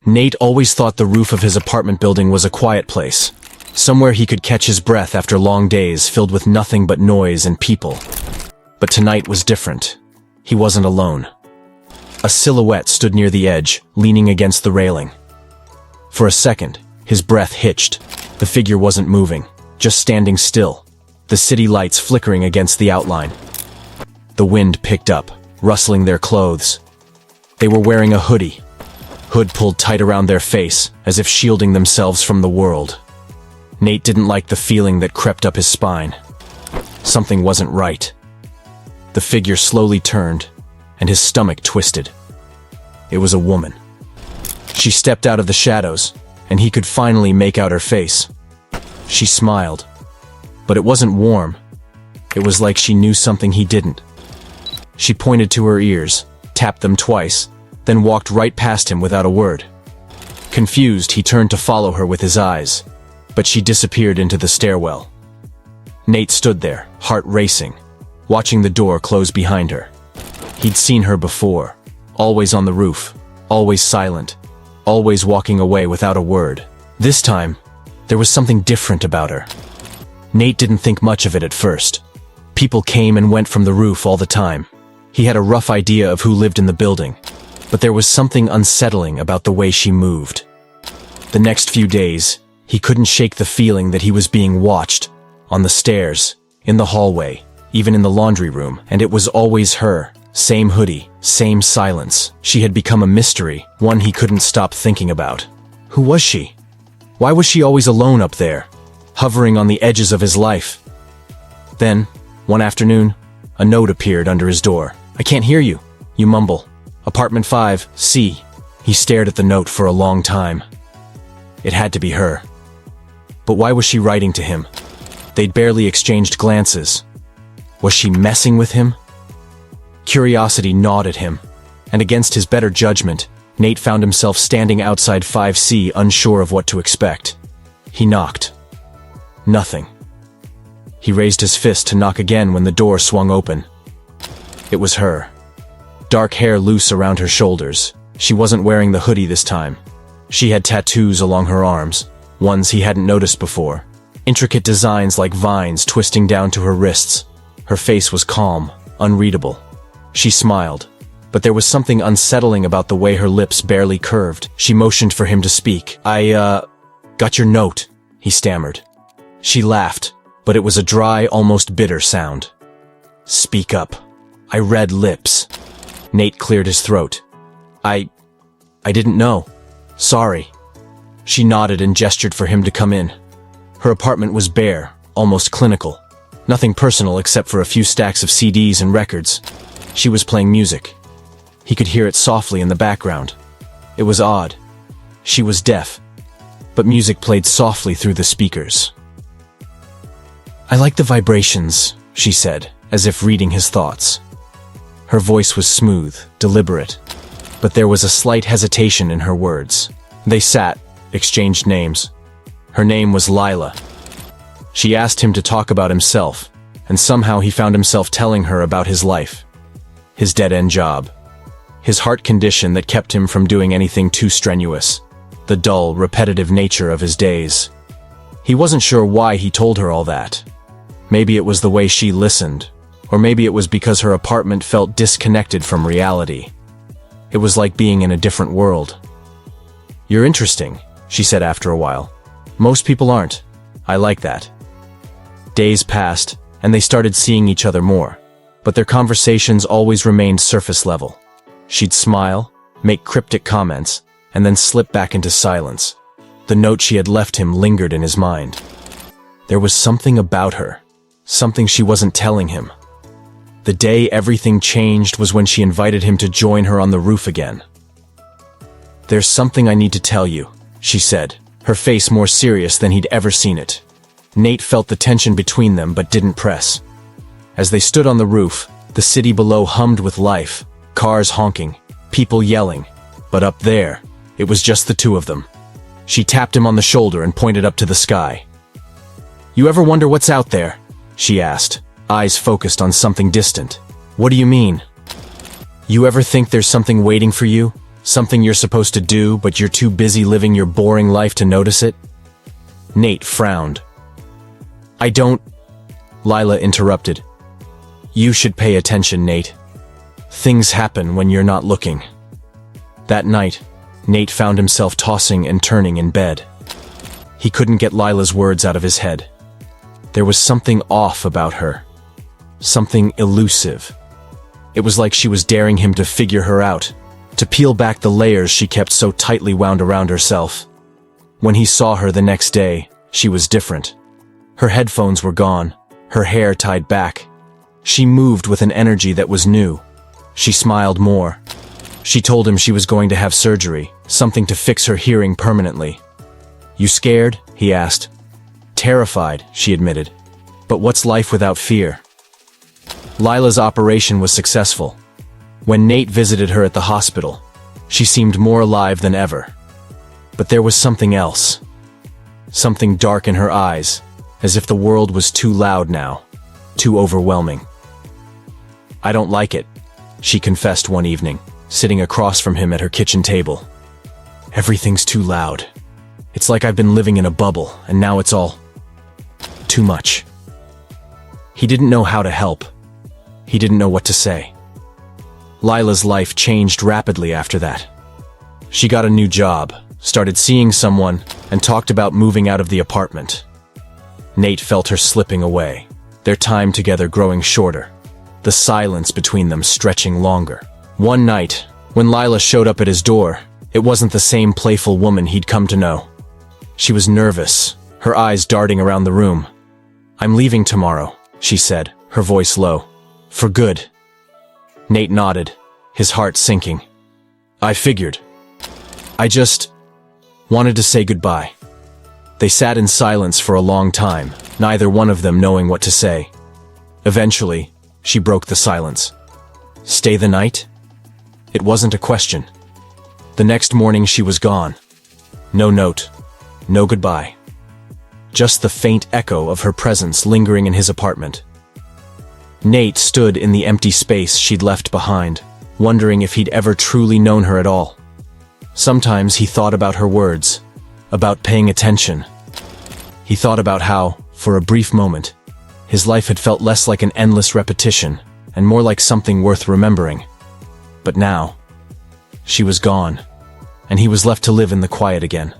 Nate always thought the roof of his apartment building was a quiet place, somewhere he could catch his breath after long days filled with nothing but noise and people. But tonight was different. He wasn't alone. A silhouette stood near the edge, leaning against the railing. For a second, his breath hitched. The figure wasn't moving, just standing still, the city lights flickering against the outline. The wind picked up, rustling their clothes. They were wearing a hood pulled tight around their face, as if shielding themselves from the world. Nate didn't like the feeling that crept up his spine. Something wasn't right. The figure slowly turned, and his stomach twisted. It was a woman. She stepped out of the shadows, and he could finally make out her face. She smiled, but it wasn't warm. It was like she knew something he didn't. She pointed to her ears, tapped them twice, then walked right past him without a word. Confused, he turned to follow her with his eyes, but she disappeared into the stairwell. Nate stood there, heart racing, watching the door close behind her. He'd seen her before, always on the roof, always silent, always walking away without a word. This time, there was something different about her. Nate didn't think much of it at first. People came and went from the roof all the time. He had a rough idea of who lived in the building, but there was something unsettling about the way she moved. The next few days, he couldn't shake the feeling that he was being watched, on the stairs, in the hallway, even in the laundry room, and it was always her. Same hoodie, same silence. She had become a mystery, one he couldn't stop thinking about. Who was she? Why was she always alone up there, hovering on the edges of his life? Then, one afternoon, a note appeared under his door. "I can't hear you," you mumble. "Apartment 5C. He stared at the note for a long time. It had to be her. But why was she writing to him? They'd barely exchanged glances. Was she messing with him? Curiosity gnawed at him, and against his better judgment, Nate found himself standing outside 5C, unsure of what to expect. He knocked. Nothing. He raised his fist to knock again when the door swung open. It was her. Dark hair loose around her shoulders. She wasn't wearing the hoodie this time. She had tattoos along her arms, ones he hadn't noticed before. Intricate designs like vines twisting down to her wrists. Her face was calm, unreadable. She smiled, but there was something unsettling about the way her lips barely curved. She motioned for him to speak. "I got your note," he stammered. She laughed, but it was a dry, almost bitter sound. "Speak up." "I read lips." Nate cleared his throat. I didn't know. Sorry." She nodded and gestured for him to come in. Her apartment was bare, almost clinical. Nothing personal except for a few stacks of CDs and records. She was playing music. He could hear it softly in the background. It was odd. She was deaf, but music played softly through the speakers. "I like the vibrations," she said, as if reading his thoughts. Her voice was smooth, deliberate, but there was a slight hesitation in her words. They sat, exchanged names. Her name was Lila. She asked him to talk about himself, and somehow he found himself telling her about his life. His dead-end job. His heart condition that kept him from doing anything too strenuous. The dull, repetitive nature of his days. He wasn't sure why he told her all that. Maybe it was the way she listened, or maybe it was because her apartment felt disconnected from reality. It was like being in a different world. "You're interesting," she said after a while. "Most people aren't. I like that." Days passed, and they started seeing each other more, but their conversations always remained surface level. She'd smile, make cryptic comments, and then slip back into silence. The note she had left him lingered in his mind. There was something about her, something she wasn't telling him. The day everything changed was when she invited him to join her on the roof again. "There's something I need to tell you," she said, her face more serious than he'd ever seen it. Nate felt the tension between them but didn't press. As they stood on the roof, the city below hummed with life, cars honking, people yelling, but up there, it was just the two of them. She tapped him on the shoulder and pointed up to the sky. "You ever wonder what's out there?" she asked, eyes focused on something distant. "What do you mean?" "You ever think there's something waiting for you? Something you're supposed to do, but you're too busy living your boring life to notice it? Nate frowned. I don't... Lila interrupted. You should pay attention, Nate. Things happen when you're not looking. That night, Nate found himself tossing and turning in bed. He couldn't get Lila's words out of his head. There was something off about her. Something elusive. It was like she was daring him to figure her out, to peel back the layers she kept so tightly wound around herself. When he saw her the next day, she was different. Her headphones were gone, her hair tied back. She moved with an energy that was new. She smiled more. She told him she was going to have surgery, something to fix her hearing permanently. You scared? He asked. Terrified, she admitted. But what's life without fear? Lila's operation was successful. When Nate visited her at the hospital, she seemed more alive than ever. But there was something else. Something dark in her eyes, as if the world was too loud now, too overwhelming. I don't like it, she confessed one evening, sitting across from him at her kitchen table. Everything's too loud. It's like I've been living in a bubble, and now it's all too much. He didn't know how to help. He didn't know what to say. Lila's life changed rapidly after that. She got a new job, started seeing someone, and talked about moving out of the apartment. Nate felt her slipping away, their time together growing shorter, the silence between them stretching longer. One night, when Lila showed up at his door, it wasn't the same playful woman he'd come to know. She was nervous, her eyes darting around the room. I'm leaving tomorrow, she said, her voice low. For good. Nate nodded, his heart sinking. I figured. I just wanted to say goodbye. They sat in silence for a long time, neither one of them knowing what to say. Eventually, she broke the silence. Stay the night? It wasn't a question. The next morning she was gone. No note, no goodbye. Just the faint echo of her presence lingering in his apartment. Nate stood in the empty space she'd left behind, wondering if he'd ever truly known her at all. Sometimes he thought about her words, about paying attention. He thought about how, for a brief moment, his life had felt less like an endless repetition and more like something worth remembering. But now, she was gone, and he was left to live in the quiet again.